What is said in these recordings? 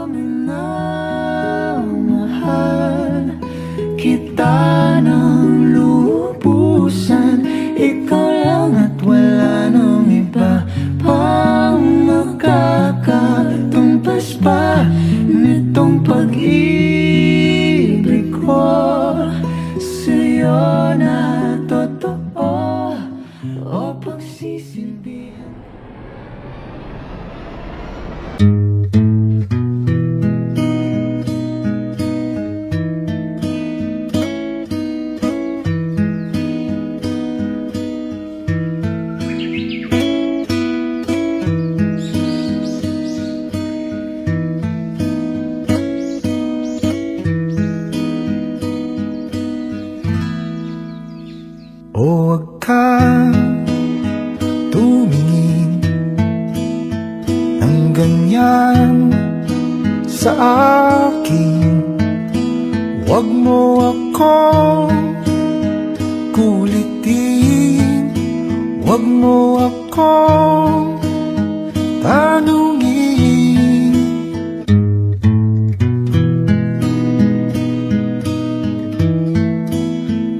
Minamahal kita ng lubusan, ikaw lang at wala nang iba pang makakatumpas pa nitong pag-ibig ko sa'yo na totoo o pagsisilbihan. O huwag kang tumingin ng ganyan sa akin. Huwag mo akong kulitin, huwag mo akong tanungin.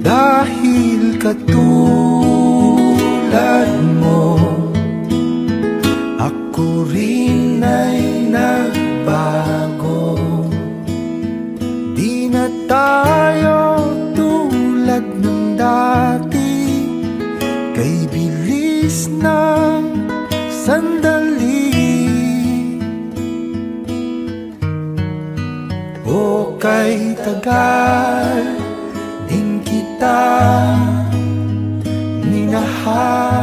Dahil katulad mo, ako rin ay nagbago. Di na tayo tulad ng dati, kay bilis ng sandali o kay tagal din kita minahal.